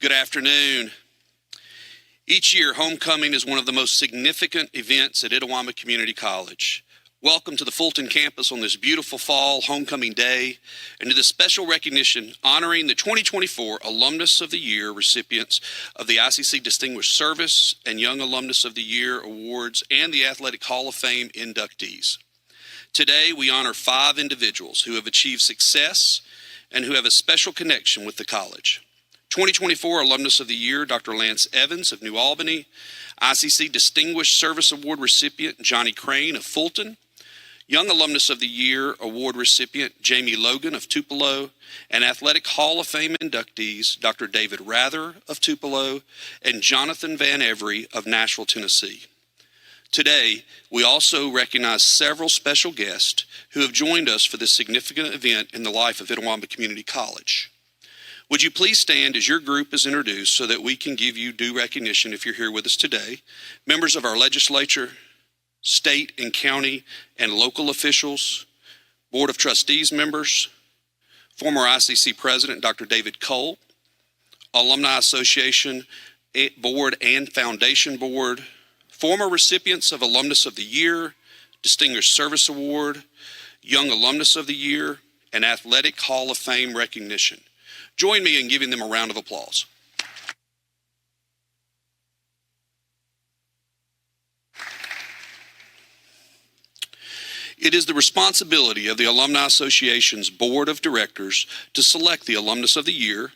Good afternoon. Each year, homecoming is one of the most significant events at Itawamba Community College. Welcome to the Fulton campus on this beautiful fall homecoming day and to this special recognition honoring the 2024 Alumnus of the Year recipients of the ICC Distinguished Service and Young Alumnus of the Year awards and the Athletic Hall of Fame inductees. Today, we honor 5 individuals who have achieved success and who have a special connection with the college. 2024 Alumnus of the Year, Dr. Lance Evans of New Albany, ICC Distinguished Service Award recipient Johnny Crane of Fulton, Young Alumnus of the Year Award recipient Jamie Logan of Tupelo, and Athletic Hall of Fame inductees Dr. David Rather of Tupelo and Jonathan Van Every of Nashville, Tennessee. Today, we also recognize several special guests who have joined us for this significant event in the life of Itawamba Community College. Would you please stand as your group is introduced so that we can give you due recognition if you're here with us today? Members of our legislature, state and county and local officials, Board of Trustees members, former ICC President Dr. David Cole, Alumni Association Board and Foundation Board, former recipients of Alumnus of the Year, Distinguished Service Award, Young Alumnus of the Year, and Athletic Hall of Fame recognition. Join me in giving them a round of applause. It is the responsibility of the Alumni Association's Board of Directors to select the Alumnus of the Year,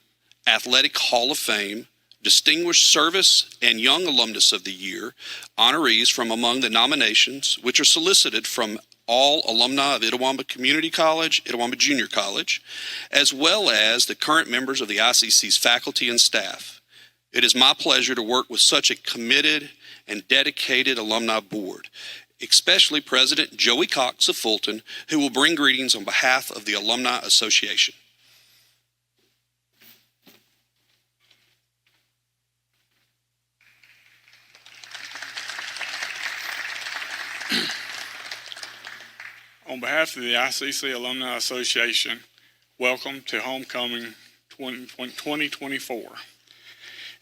Athletic Hall of Fame, Distinguished Service, and Young Alumnus of the Year honorees from among the nominations which are solicited from all alumni of Itawamba Community College, Itawamba Junior College, as well as the current members of the ICC's faculty and staff. It is my pleasure to work with such a committed and dedicated alumni board, especially President Joey Cox of Fulton, who will bring greetings on behalf of the Alumni Association. On behalf of the ICC Alumni Association, welcome to Homecoming 2024.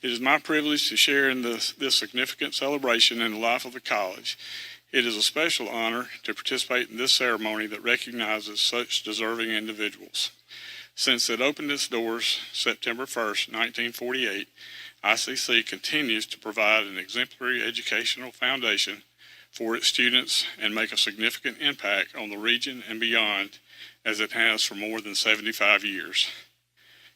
It is my privilege to share in this significant celebration in the life of the college. It is a special honor to participate in this ceremony that recognizes such deserving individuals. Since it opened its doors September 1st, 1948, ICC continues to provide an exemplary educational foundation for its students and make a significant impact on the region and beyond, as it has for more than 75 years.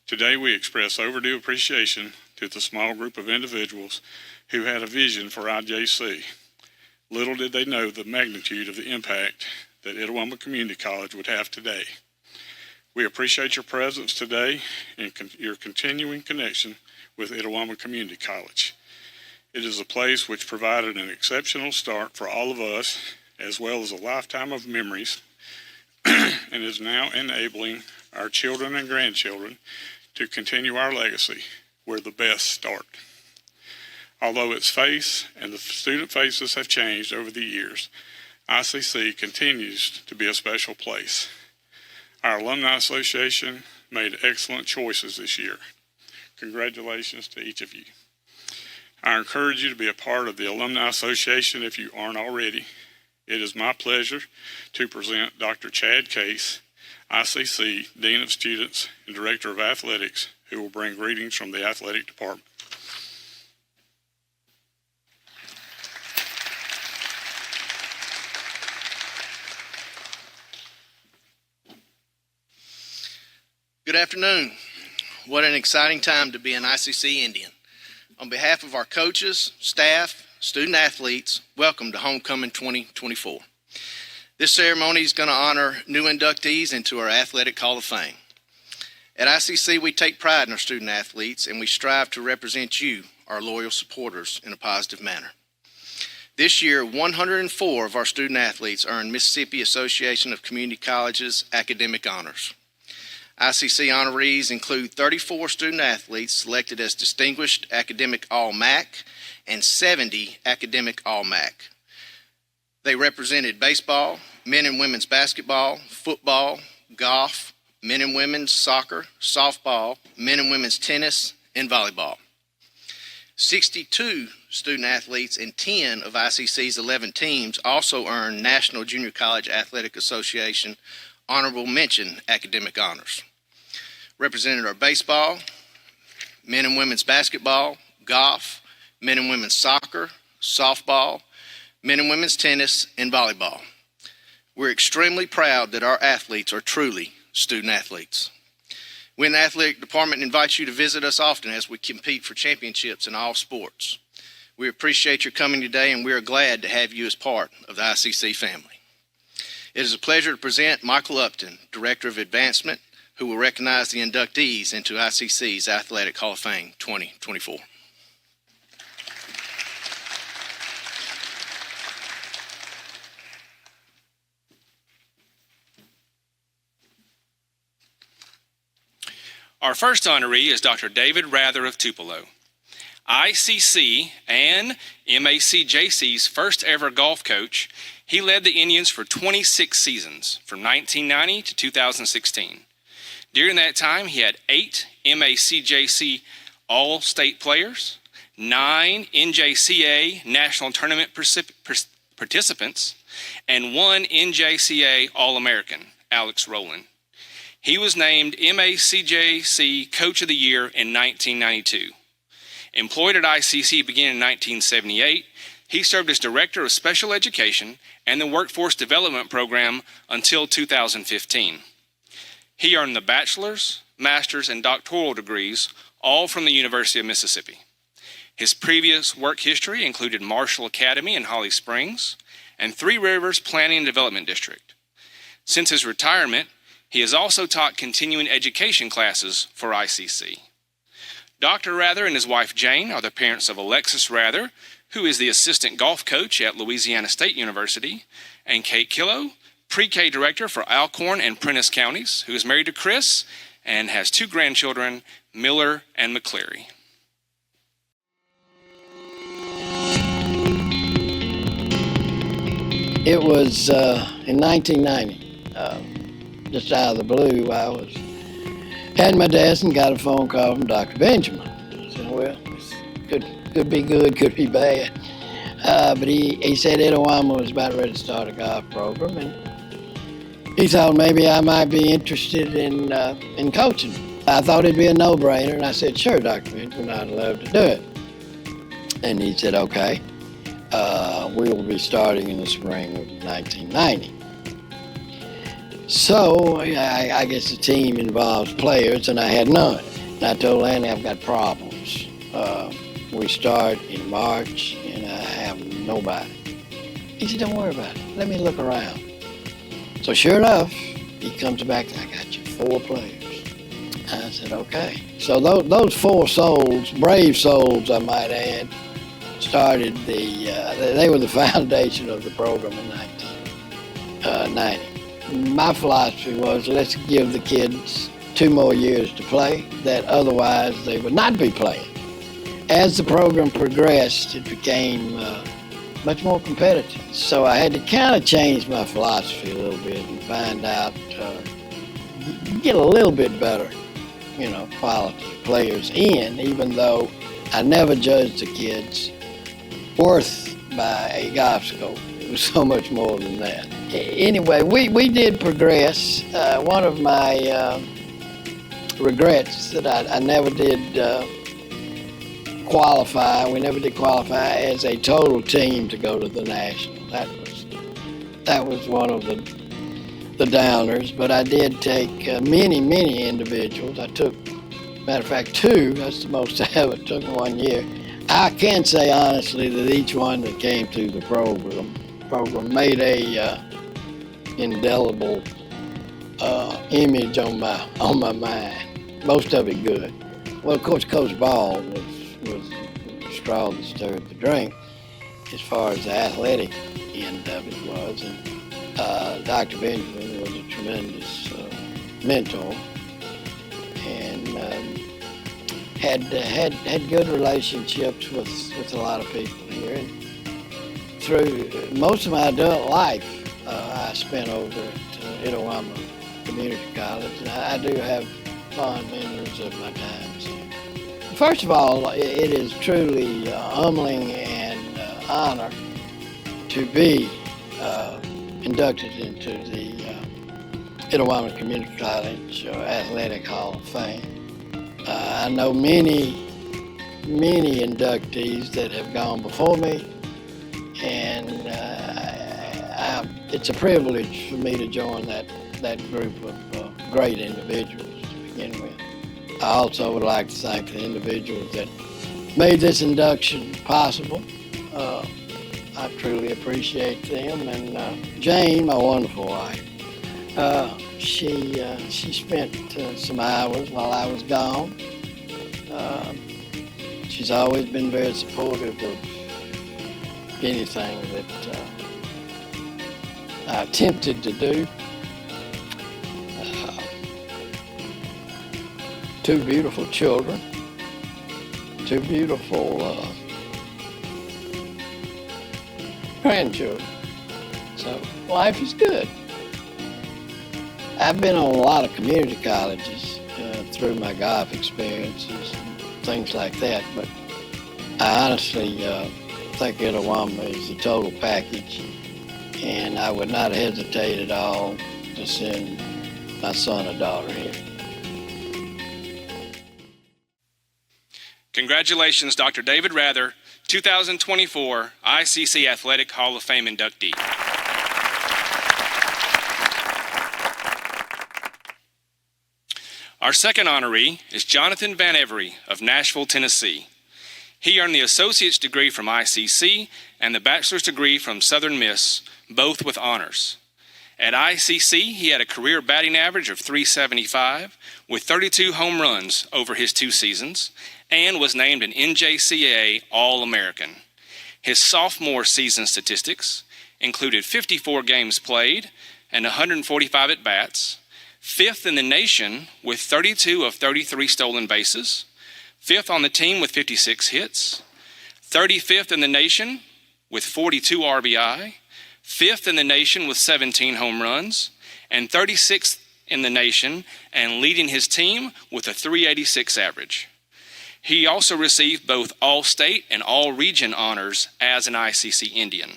Today we express overdue appreciation to the small group of individuals who had a vision for IJC. Little did they know the magnitude of the impact that Itawamba Community College would have today. We appreciate your presence today and your continuing connection with Itawamba Community College. It is a place which provided an exceptional start for all of us, as well as a lifetime of memories, and is now enabling our children and grandchildren to continue our legacy where the best start. Although its face and the student faces have changed over the years, ICC continues to be a special place. Our Alumni Association made excellent choices this year. Congratulations to each of you. I encourage you to be a part of the Alumni Association if you aren't already. It is my pleasure to present Dr. Chad Case, ICC Dean of Students and Director of Athletics, who will bring greetings from the Athletic Department. Good afternoon. What an exciting time to be an ICC Indian. On behalf of our coaches, staff, student athletes, welcome to Homecoming 2024. This ceremony is going to honor new inductees into our Athletic Hall of Fame. At ICC, we take pride in our student athletes, and we strive to represent you, our loyal supporters, in a positive manner. This year, 104 of our student athletes earned Mississippi Association of Community Colleges academic honors. ICC honorees include 34 student athletes selected as Distinguished Academic All-MAC and 70 Academic All-MAC. They represented baseball, men and women's basketball, football, golf, men and women's soccer, softball, men and women's tennis, in volleyball. 62 student athletes and 10 of ICC's 11 teams also earned National Junior College Athletic Association honorable mention academic honors. Represented are baseball, men and women's basketball, golf, men and women's soccer, softball, men and women's tennis, and volleyball. We're extremely proud that our athletes are truly student athletes. We in the athletic department invite you to visit us often as we compete for championships in all sports. We appreciate your coming today, and we are glad to have you as part of the ICC family. It is a pleasure to present Michael Upton, Director of Advancement, who will recognize the inductees into ICC's Athletic Hall of Fame 2024. Our first honoree is Dr. David Rather of Tupelo. ICC and MACJC's first ever golf coach, he led the Indians for 26 seasons, from 1990 to 2016. During that time, he had 8 MACJC All-State players, 9 NJCA National Tournament participants, and 1 NJCA All-American, Alex Rowland. He was named MACJC Coach of the Year in 1992. Employed at ICC beginning in 1978, he served as Director of Special Education and the Workforce Development Program until 2015. He earned the bachelor's, master's, and doctoral degrees, all from the University of Mississippi. His previous work history included Marshall Academy in Holly Springs and Three Rivers Planning and Development District. Since his retirement, he has also taught continuing education classes for ICC. Dr. Rather and his wife Jane are the parents of Alexis Rather, who is the assistant golf coach at Louisiana State University, and Kate Killow, pre-K director for Alcorn and Prentiss counties, who is married to Chris and has 2 grandchildren, Miller and McCleary. It was in 1990. Just out of the blue, I was at my desk and got a phone call from Dr. Benjamin. I said, well, could be good, could be bad. But he said Itawamba was about ready to start a golf program, and he thought maybe I might be interested in coaching. I thought it'd be a no-brainer, and I said, sure, Dr. Benjamin, I'd love to do it. And he said, okay, we will be starting in the spring of 1990. So I guess the team involves players, and I had none. And I told Lanny I've got problems. We start in March, and I have nobody. He said, don't worry about it. Let me look around. So sure enough, he comes back, I got you 4 players. I said, okay. So those 4 souls, brave souls I might add, started they were the foundation of the program in 1990. My philosophy was, let's give the kids 2 more years to play that otherwise they would not be playing. As the program progressed, it became much more competitive. So I had to kind of change my philosophy a little bit and find out, get a little bit better, quality players in, even though I never judged the kids' worth by a golf score. It was so much more than that. Anyway, we did progress. One of my regrets that I never did qualify. We never did qualify as a total team to go to the National. That was one of the downers. But I did take many individuals. I took, matter of fact, 2. That's the most I ever took in 1 year. I can say honestly that each one that came through the program made a indelible image on my mind. Most of it good. Well, of course, Coach Ball was the straw that stirred the drink as far as the athletic end of it was. And Dr. Benjamin was a tremendous mentor and had good relationships with a lot of people here. And through most of my adult life, I spent over at Itawamba Community College, and I do have fond memories of my times here. first of all, it is truly humbling and honor to be inducted into the Itawamba Community College Athletic Hall of Fame. I know many inductees that have gone before me, and it's a privilege for me to join that group of great individuals to begin with. I also would like to thank the individuals that made this induction possible. I truly appreciate them, and Jane, my wonderful wife, she spent some hours while I was gone. She's always been very supportive of anything that I attempted to do. Two beautiful children, two beautiful grandchildren. So life is good. I've been on a lot of community colleges through my golf experiences and things like that, but I honestly think Itawamba is the total package, and I would not hesitate at all to send my son or daughter here. Congratulations, Dr. David Rather, 2024 ICC Athletic Hall of Fame inductee. Our second honoree is Jonathan Van Every of Nashville, Tennessee. He earned the associate's degree from ICC and the bachelor's degree from Southern Miss, both with honors. At ICC, he had a career batting average of .375 with 32 home runs over his 2 seasons and was named an NJCAA All-American. His sophomore season statistics included 54 games played and 145 at-bats, 5th in the nation with 32 of 33 stolen bases, 5th on the team with 56 hits, 35th in the nation with 42 RBI, 5th in the nation with 17 home runs, and 36th in the nation and leading his team with a .386 average. He also received both All-State and All-Region honors as an ICC Indian.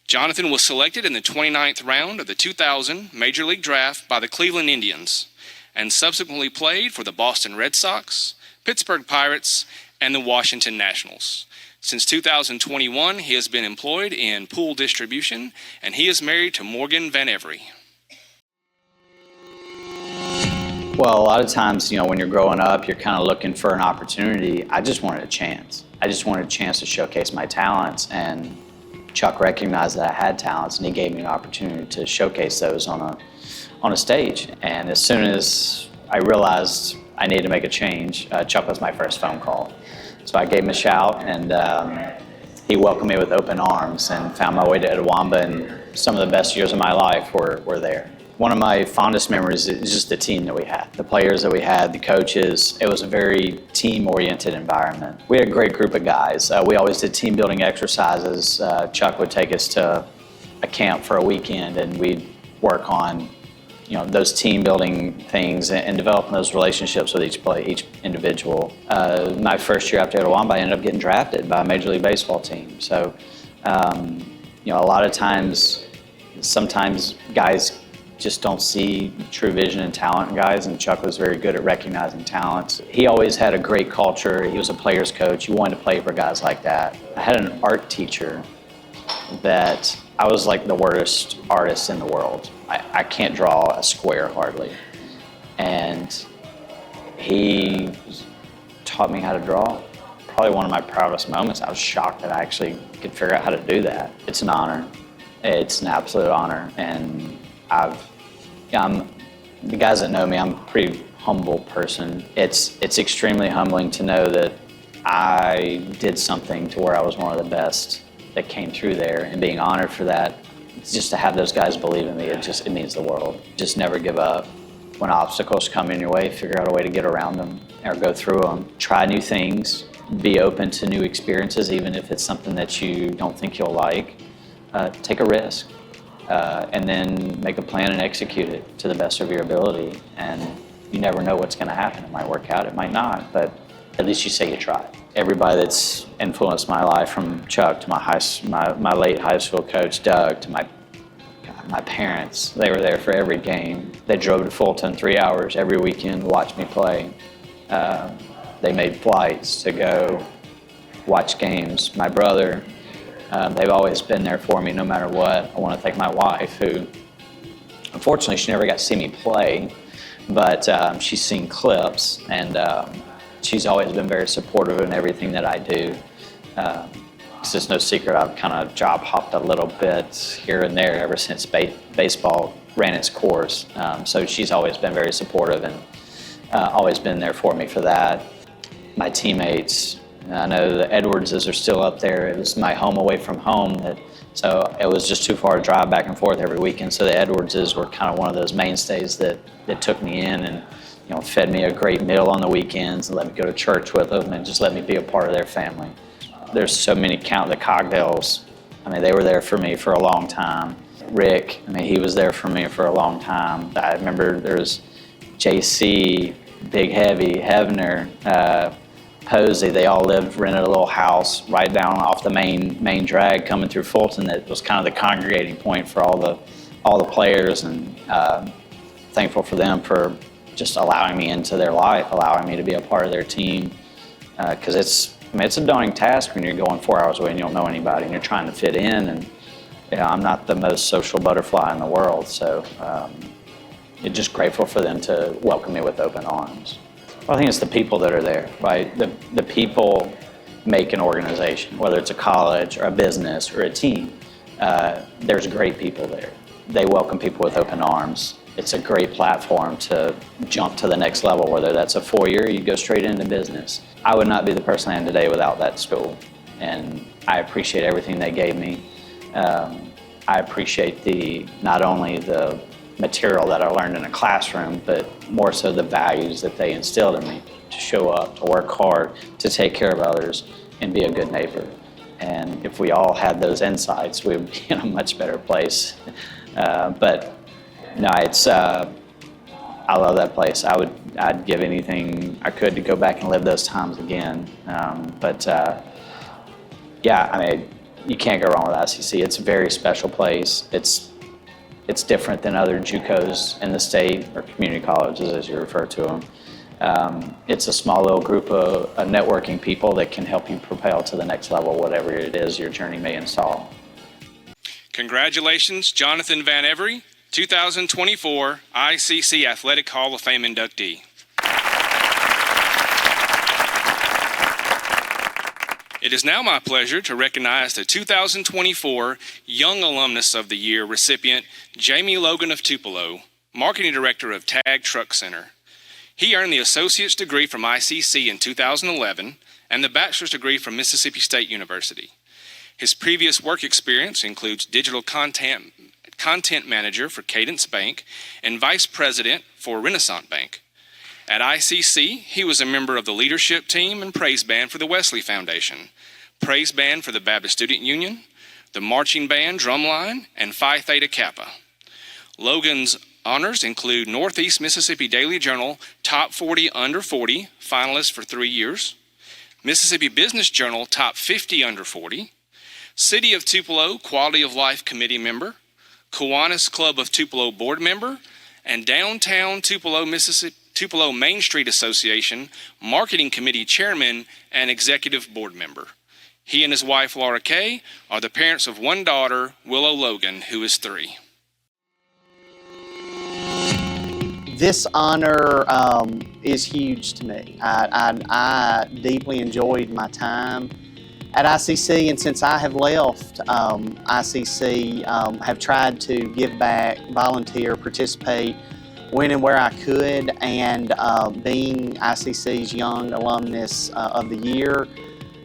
Jonathan was selected in the 29th round of the 2000 Major League Draft by the Cleveland Indians and subsequently played for the Boston Red Sox, Pittsburgh Pirates, and the Washington Nationals. Since 2021, he has been employed in pool distribution, and he is married to Morgan Van Every. Well, a lot of times, when you're growing up, you're kind of looking for an opportunity. I just wanted a chance. I just wanted a chance to showcase my talents, and Chuck recognized that I had talents, and he gave me an opportunity to showcase those on a stage. And as soon as I realized I needed to make a change, Chuck was my first phone call. So I gave him a shout, and he welcomed me with open arms and found my way to Itawamba, and some of the best years of my life were there. One of my fondest memories is just the team that we had, the players that we had, the coaches. It was a very team-oriented environment. We had a great group of guys. We always did team-building exercises. Chuck would take us to a camp for a weekend, and we'd work on those team-building things and developing those relationships with each individual. My first year after Itawamba, I ended up getting drafted by a Major League Baseball team. So, a lot of times, sometimes guys just don't see true vision and talent in guys, and Chuck was very good at recognizing talents. He always had a great culture. He was a player's coach. You wanted to play for guys like that. I had an art teacher that I was like the worst artist in the world. I can't draw a square hardly. And he taught me how to draw. Probably one of my proudest moments. I was shocked that I actually could figure out how to do that. It's an honor. It's an absolute honor. And the guys that know me, I'm a pretty humble person. It's extremely humbling to know that I did something to where I was one of the best that came through there, and being honored for that. Just to have those guys believe in me, it means the world. Just never give up. When obstacles come in your way, figure out a way to get around them or go through them. Try new things. Be open to new experiences, even if it's something that you don't think you'll like. Take a risk. And then make a plan and execute it to the best of your ability. And you never know what's going to happen. It might work out, it might not. But at least you say you tried. Everybody that's influenced my life, from Chuck to my late high school coach, Doug, to my parents, they were there for every game. They drove to Fulton 3 hours every weekend to watch me play. They made flights to go watch games. My brother, they've always been there for me no matter what. I want to thank my wife, who, unfortunately, she never got to see me play, but she's seen clips, and she's always been very supportive in everything that I do. It's just no secret I've kind of job hopped a little bit here and there ever since baseball ran its course. So she's always been very supportive and always been there for me for that. My teammates, I know the Edwardses are still up there. It was my home away from home, so it was just too far to drive back and forth every weekend. So the Edwardses were kind of one of those mainstays that took me in and fed me a great meal on the weekends and let me go to church with them and just let me be a part of their family. There's so many, count the Cogdales. I mean, they were there for me for a long time. Rick, I mean, he was there for me for a long time. I remember there was JC, Big Heavy, Hevner, Posey. They all rented a little house right down off the main drag coming through Fulton. That was kind of the congregating point for all the players, and thankful for them for just allowing me into their life, allowing me to be a part of their team. Because it's a daunting task when you're going 4 hours away and you don't know anybody and you're trying to fit in. And I'm not the most social butterfly in the world, so I'm just grateful for them to welcome me with open arms. Well, I think it's the people that are there, right? The people make an organization, whether it's a college or a business or a team. There's great people there. They welcome people with open arms. It's a great platform to jump to the next level, whether that's a 4-year, you go straight into business. I would not be the person I am today without that school, and I appreciate everything they gave me. I appreciate not only the material that I learned in a classroom, but more so the values that they instilled in me, to show up, to work hard, to take care of others, and be a good neighbor. And if we all had those insights, we would be in a much better place. But no, I love that place. I'd give anything I could to go back and live those times again. Yeah, I mean, you can't go wrong with ICC. It's a very special place. It's different than other JUCOs in the state, or community colleges as you refer to them. It's a small little group of networking people that can help you propel to the next level, whatever it is your journey may install. Congratulations, Jonathan Van Every, 2024 ICC Athletic Hall of Fame inductee. It is now my pleasure to recognize the 2024 Young Alumnus of the Year recipient, Jamie Logan of Tupelo, Marketing Director of TAG Truck Center. He earned the Associate's degree from ICC in 2011 and the Bachelor's degree from Mississippi State University. His previous work experience includes digital content manager for Cadence Bank and vice president for Renaissance Bank. At ICC, he was a member of the leadership team and praise band for the Wesley Foundation, praise band for the Baptist Student Union, the marching band Drumline, and Phi Theta Kappa. Logan's honors include Northeast Mississippi Daily Journal Top 40 Under 40 finalist for 3 years, Mississippi Business Journal Top 50 Under 40, City of Tupelo Quality of Life Committee member, Kiwanis Club of Tupelo board member, and Downtown Tupelo, Mississippi Tupelo Main Street Association Marketing Committee Chairman and Executive Board Member. He and his wife, Laura Kay, are the parents of one daughter, Willow Logan, who is 3. This honor is huge to me. I deeply enjoyed my time at ICC, and since I have left ICC, have tried to give back, volunteer, participate when and where I could, and being ICC's Young Alumnus of the Year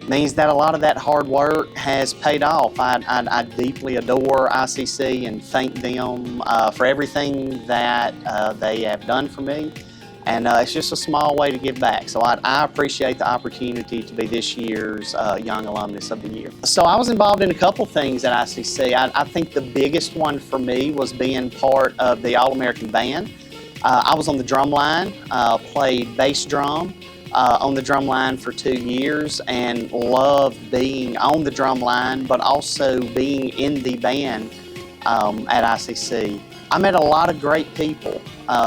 means that a lot of that hard work has paid off. I deeply adore ICC and thank them for everything that they have done for me, and it's just a small way to give back. So I appreciate the opportunity to be this year's Young Alumnus of the Year. So I was involved in a couple things at ICC. I think the biggest one for me was being part of the All-American Band. I was on the drum line, played bass drum, on the drum line for 2 years and loved being on the drum line, but also being in the band at ICC. I met a lot of great people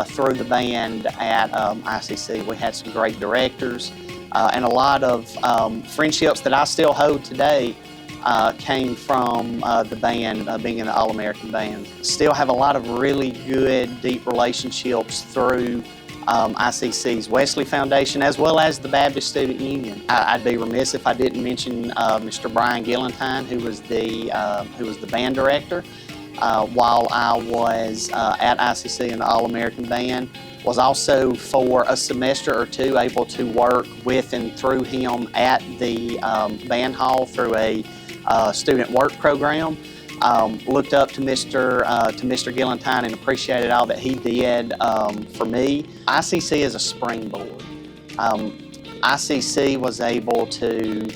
through the band at ICC. We had some great directors and a lot of friendships that I still hold today came from the band, being in the All-American band. Still have a lot of really good, deep relationships through ICC's Wesley Foundation, as well as the Baptist Student Union. I'd be remiss if I didn't mention Mr. Brian Gillentine, who was the band director while I was at ICC in the All-American Band. Was also for a semester or two able to work with and through him at the band hall through a student work program. Looked up to Mr. Gillentine and appreciated all that he did for me. ICC is a springboard. ICC was able to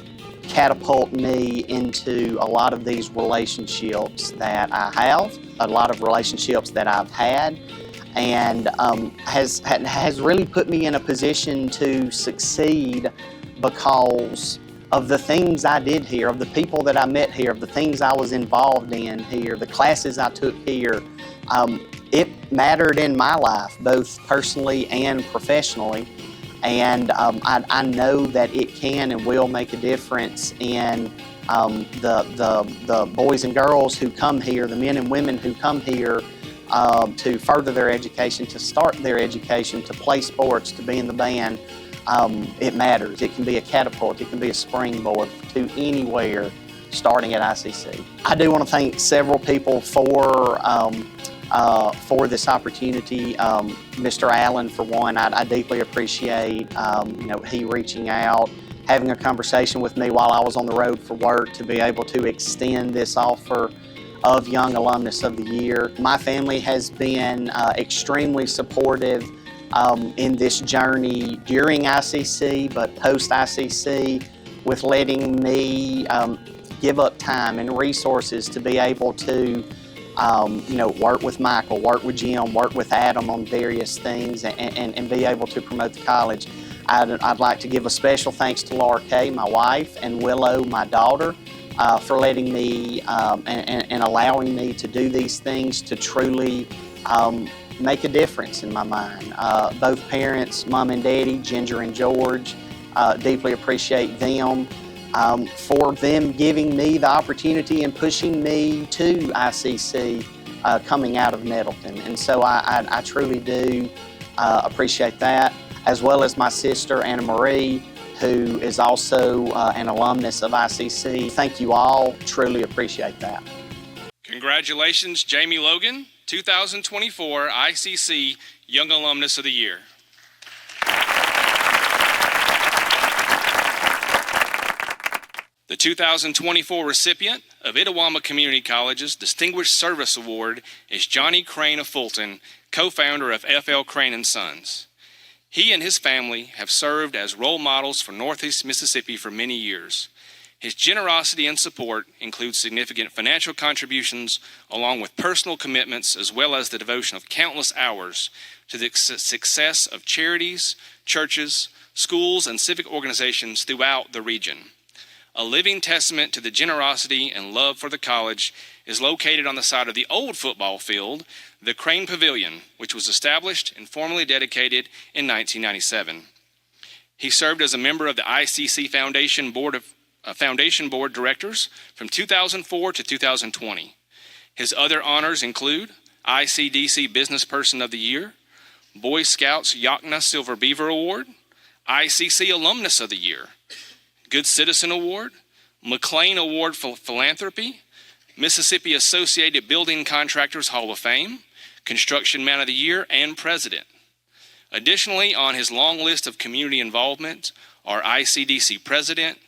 catapult me into a lot of these relationships that I have, a lot of relationships that I've had, and has really put me in a position to succeed because of the things I did here, of the people that I met here, of the things I was involved in here, the classes I took here. It mattered in my life, both personally and professionally. And I know that it can and will make a difference in the boys and girls who come here, the men and women who come here to further their education, to start their education, to play sports, to be in the band. It matters. It can be a catapult. It can be a springboard to anywhere starting at ICC. I do want to thank several people for this opportunity. Mr. Allen, for one, I deeply appreciate he reaching out, having a conversation with me while I was on the road for work to be able to extend this offer of Young Alumnus of the Year. My family has been extremely supportive in this journey during ICC, but post-ICC, with letting me give up time and resources to be able to work with Michael, work with Jim, work with Adam on various things and be able to promote the college. I'd like to give a special thanks to Laura Kay, my wife, and Willow, my daughter, for letting me and allowing me to do these things to truly make a difference in my mind. Both parents, Mom and Daddy, Ginger and George, deeply appreciate them for them giving me the opportunity and pushing me to ICC coming out of Nettleton. And so I truly do appreciate that, as well as my sister, Anna Marie, who is also an alumnus of ICC. Thank you all. Truly appreciate that. Congratulations, Jamie Logan, 2024 ICC Young Alumnus of the Year. The 2024 recipient of Itawamba Community College's Distinguished Service Award is Johnny Crane of Fulton, co-founder of FL Crane & Sons. He and his family have served as role models for Northeast Mississippi for many years. His generosity and support includes significant financial contributions along with personal commitments, as well as the devotion of countless hours to the success of charities, churches, schools, and civic organizations throughout the region. A living testament to the generosity and love for the college is located on the site of the old football field, the Crane Pavilion, which was established and formally dedicated in 1997. He served as a member of the ICC Foundation Board Directors from 2004 to 2020. His other honors include ICDC Business Person of the Year, Boy Scouts Yachna Silver Beaver Award, ICC Alumnus of the Year, Good Citizen Award, McLean Award for Philanthropy, Mississippi Associated Building Contractors Hall of Fame, Construction Man of the Year, and President. Additionally, on his long list of community involvement are ICDC President,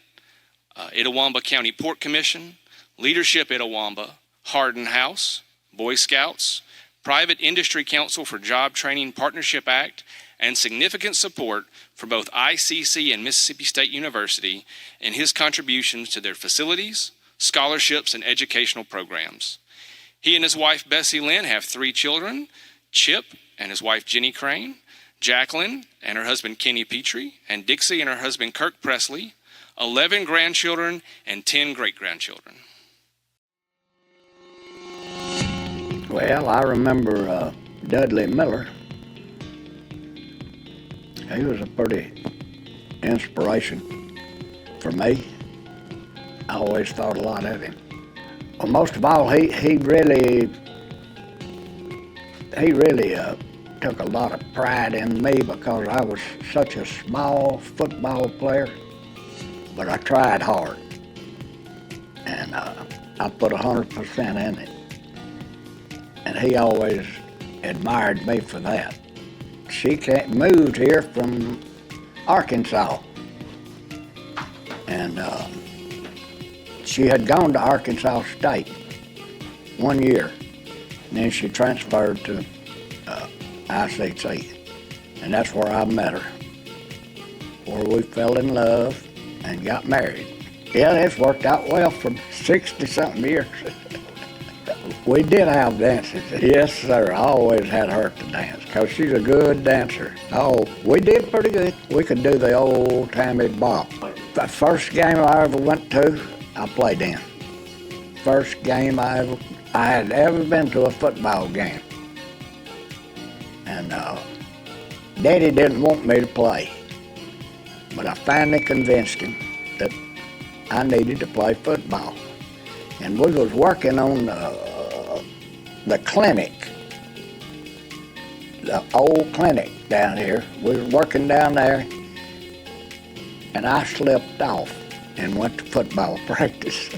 Itawamba County Port Commission, Leadership Itawamba, Hardin House, Boy Scouts, Private Industry Council for Job Training Partnership Act, and significant support for both ICC and Mississippi State University in his contributions to their facilities, scholarships, and educational programs. He and his wife, Bessie Lynn, have 3 children, Chip and his wife, Jenny Crane, Jacqueline and her husband Kenny Petrie, and Dixie and her husband Kirk Presley, 11 grandchildren, and 10 great-grandchildren. Well, I remember Dudley Miller. He was a pretty inspiration for me. I always thought a lot of him. Well, most of all, he really took a lot of pride in me because I was such a small football player, but I tried hard, and I put 100% in it. And he always admired me for that. She moved here from Arkansas, and she had gone to Arkansas State 1 year, and then she transferred to ICC, and that's where I met her, where we fell in love and got married. Yeah, it's worked out well for 60-something years. We did have dances. Yes, sir. I always had her to dance because she's a good dancer. Oh, we did pretty good. We could do the old-timey bop. The first game I ever went to, I played in. First game I had ever been to a football game. And Daddy didn't want me to play, but I finally convinced him that I needed to play football. And we was working on the clinic, the old clinic down here. We was working down there, and I slipped off and went to football practice.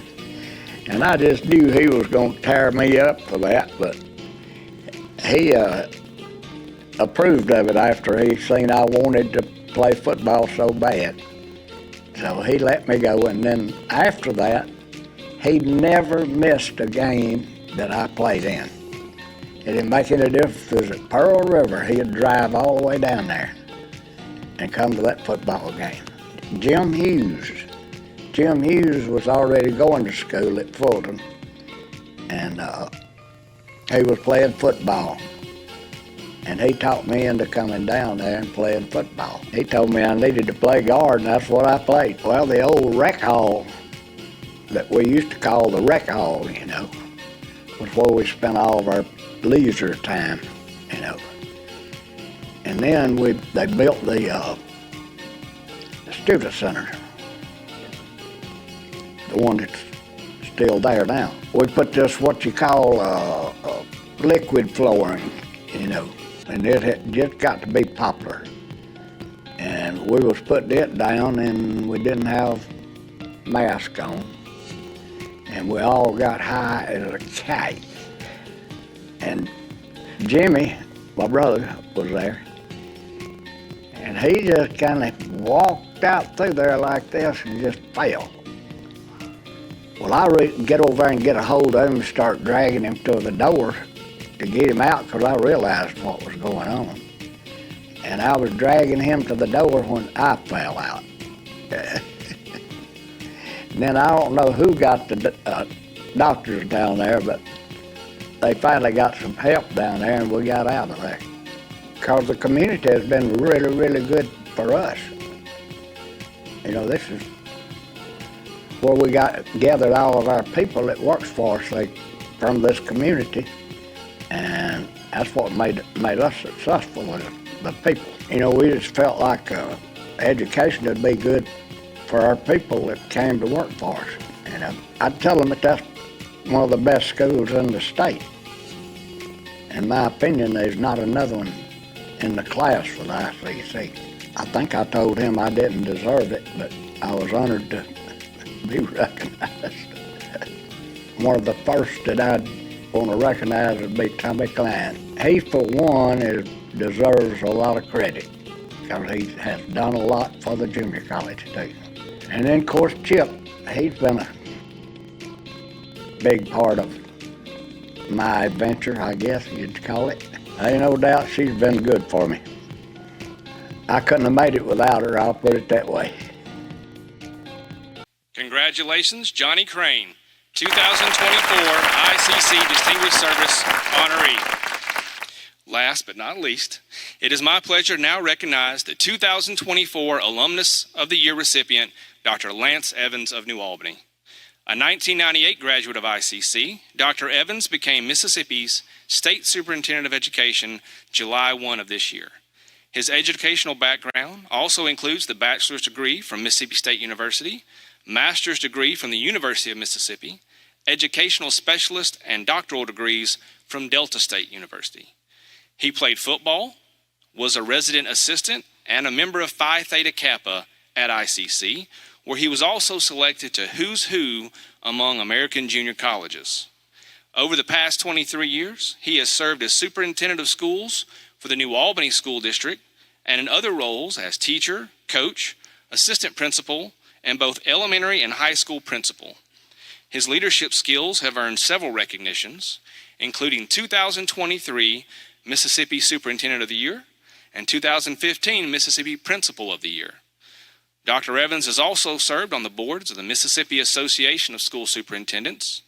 And I just knew he was going to tear me up for that, but he approved of it after he seen I wanted to play football so bad. So he let me go, and then after that, he never missed a game that I played in. It didn't make any difference. It was at Pearl River. He'd drive all the way down there and come to that football game. Jim Hughes was already going to school at Fulton, and he was playing football. And he taught me into coming down there and playing football. He told me I needed to play guard, and that's what I played. Well, the old rec hall that we used to call the rec hall, you know, was where we spent all of our leisure time, you know. And then they built the student center, the one that's still there now. We put this what you call liquid flooring, you know, and it had just got to be popular. And we was putting it down, and we didn't have masks on. And we all got high as a kite. And Jimmy, my brother, was there. And he just kind of walked out through there like this and just fell. Well, I get over there and get a hold of him and start dragging him to the door to get him out because I realized what was going on. And I was dragging him to the door when I fell out. And then I don't know who got the doctors down there, but they finally got some help down there and we got out of there. Because the community has been really, really good for us. You know, this is where we gathered all of our people that works for us from this community. And that's what made us successful with the people. You know, we just felt like education would be good for our people that came to work for us. And I'd tell them that that's one of the best schools in the state. In my opinion, there's not another one in the class for the ICC. I think I told him I didn't deserve it, but I was honored to be recognized. One of the first that I'd want to recognize would be Tommy Klein. He, for one, deserves a lot of credit because he has done a lot for the junior college too. And then, of course, Chip, he's been a big part of my adventure, I guess you'd call it. Ain't no doubt she's been good for me. I couldn't have made it without her, I'll put it that way. Congratulations, Johnny Crane, 2024 ICC Distinguished Service honoree. last but not least, it is my pleasure to now recognize the 2024 Alumnus of the Year recipient, Dr. Lance Evans of New Albany. A 1998 graduate of ICC, Dr. Evans became Mississippi's State Superintendent of Education July 1 of this year. His educational background also includes the bachelor's degree from Mississippi State University, master's degree from the University of Mississippi, educational specialist and doctoral degrees from Delta State University. He played football, was a resident assistant, and a member of Phi Theta Kappa at ICC, where he was also selected to Who's Who among American junior colleges. Over the past 23 years, he has served as superintendent of schools for the New Albany School District and in other roles as teacher, coach, assistant principal, and both elementary and high school principal. His leadership skills have earned several recognitions, including 2023 Mississippi Superintendent of the Year and 2015 Mississippi Principal of the Year. Dr. Evans has also served on the boards of the Mississippi Association of School Superintendents,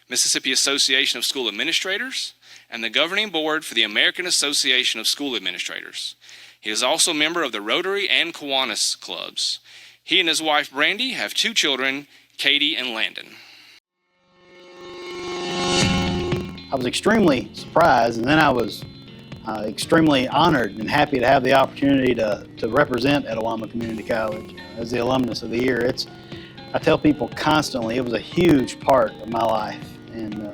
Mississippi Association of School Administrators, and the governing board for the American Association of School Administrators. He is also a member of the Rotary and Kiwanis clubs. He and his wife Brandy have 2 children, Katie and Landon. I was extremely surprised, and then I was extremely honored and happy to have the opportunity to represent Etowama Community College as the Alumnus of the Year. I tell people constantly, it was a huge part of my life, and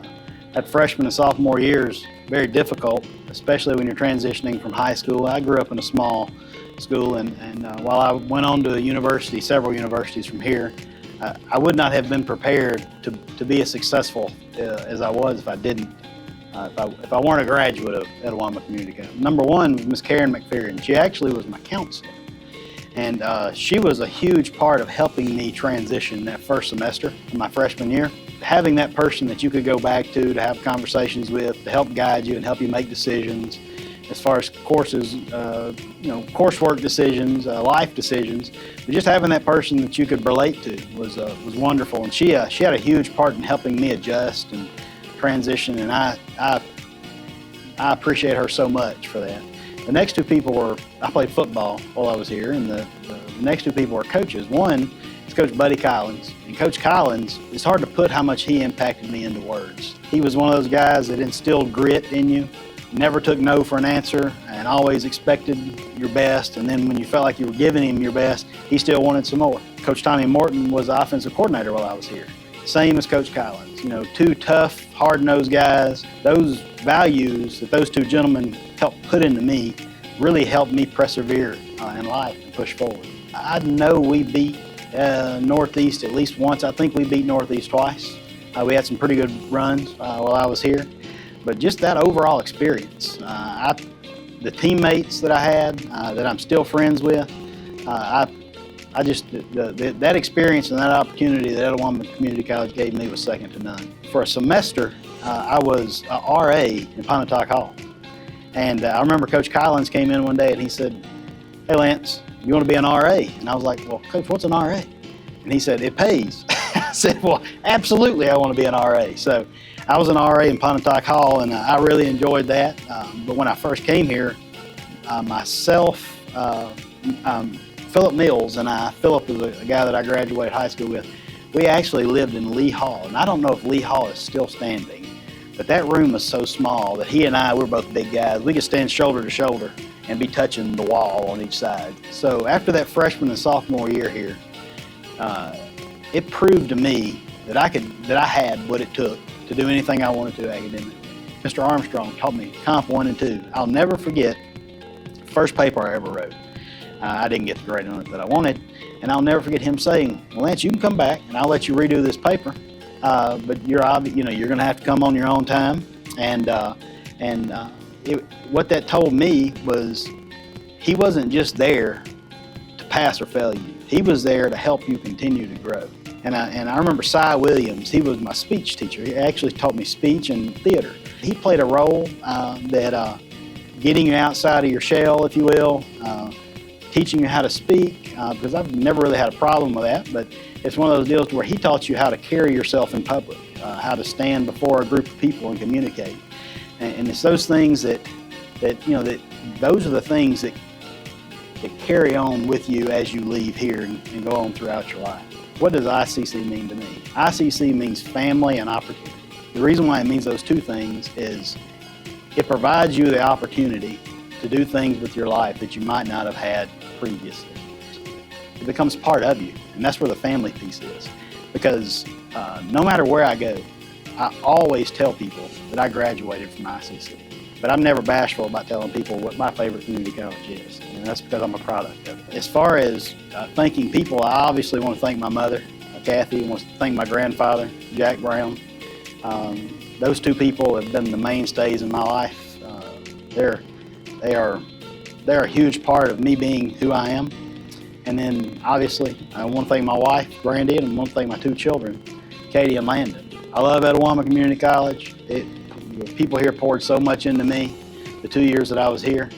that freshman and sophomore years, very difficult, especially when you're transitioning from high school. I grew up in a small school, and while I went on to university, several universities from here, I would not have been prepared to be as successful as I was if I didn't. If I weren't a graduate of Etowama Community College. Number one was Miss Karen McPherson. She actually was my counselor. And she was a huge part of helping me transition that first semester in my freshman year. Having that person that you could go back to have conversations with, to help guide you and help you make decisions as far as courses, coursework decisions, life decisions. But just having that person that you could relate to was wonderful. And she had a huge part in helping me adjust and transition, and I appreciate her so much for that. The next 2 people I played football while I was here, and the next 2 people were coaches. One is Coach Buddy Collins, and Coach Collins, it's hard to put how much he impacted me into words. He was one of those guys that instilled grit in you, never took no for an answer, and always expected your best, and then when you felt like you were giving him your best, he still wanted some more. Coach Tommy Morton was the offensive coordinator while I was here. Same as Coach Collins. 2 tough, hard-nosed guys. Those values that those 2 gentlemen helped put into me really helped me persevere in life and push forward. I know we beat Northeast at least once. I think we beat Northeast twice. We had some pretty good runs while I was here. But just that overall experience, the teammates that I had, that I'm still friends with, that experience and that opportunity that Etowama Community College gave me was second to none. For a semester, I was a RA in Pontotoc Hall. And I remember Coach Collins came in one day and he said, "Hey Lance, you want to be an RA?" And I was like, "Well, Coach, what's an RA?" And he said, "It pays." I said, "Well, absolutely I want to be an RA." So I was an RA in Pontotoc Hall, and I really enjoyed that. But when I first came here, myself, Philip Mills and Philip is a guy that I graduated high school with, we actually lived in Lee Hall. And I don't know if Lee Hall is still standing, but that room was so small that he and I, we're both big guys. We could stand shoulder to shoulder and be touching the wall on each side. So after that freshman and sophomore year here, it proved to me that I had what it took to do anything I wanted to academically. Mr. Armstrong taught me Comp 1 and 2. I'll never forget the first paper I ever wrote. I didn't get the grade on it that I wanted, and I'll never forget him saying, "Well, Lance, you can come back and I'll let you redo this paper, but you're going to have to come on your own time." What that told me was he wasn't just there to pass or fail you. He was there to help you continue to grow. And I remember Cy Williams. He was my speech teacher. He actually taught me speech and theater. He played a role that getting you outside of your shell, if you will, teaching you how to speak, because I've never really had a problem with that, but it's one of those deals where he taught you how to carry yourself in public, how to stand before a group of people and communicate. And it's those things that that those are the things that carry on with you as you leave here and go on throughout your life. What does ICC mean to me? ICC means family and opportunity. The reason why it means those two things is it provides you the opportunity to do things with your life that you might not have had previously. It becomes part of you, and that's where the family piece is. Because no matter where I go, I always tell people that I graduated from ICC. But I'm never bashful about telling people what my favorite community college is, and that's because I'm a product of it. As far as thanking people, I obviously want to thank my mother, Kathy. I want to thank my grandfather, Jack Brown. Those two people have been the mainstays in my life. They are a huge part of me being who I am. And then obviously I want to thank my wife, Brandy, and I want to thank my two children, Katie and Landon. I love Etowama Community College. The people here poured so much into me the 2 years that I was here.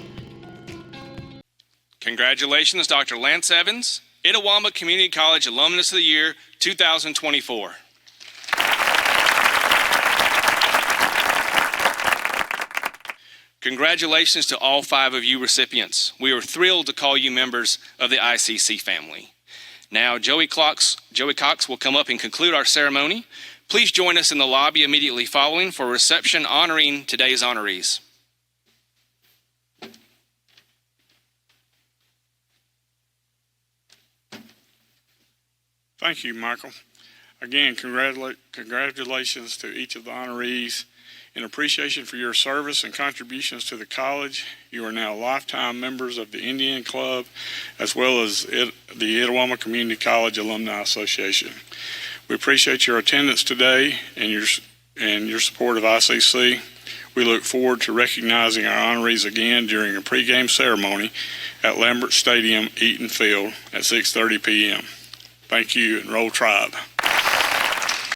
Congratulations, Dr. Lance Evans, Etowama Community College Alumnus of the Year 2024. Congratulations to all 5 of you recipients. We are thrilled to call you members of the ICC family. Now, Joey Cox will come up and conclude our ceremony. Please join us in the lobby immediately following for a reception honoring today's honorees. Thank you, Michael. Again, congratulations to each of the honorees. In appreciation for your service and contributions to the college, you are now lifetime members of the Indian Club as well as the Etowama Community College Alumni Association. We appreciate your attendance today and your support of ICC. We look forward to recognizing our honorees again during a pregame ceremony at Lambert Stadium, Eaton Field at 6:30 p.m. Thank you, and roll Tribe.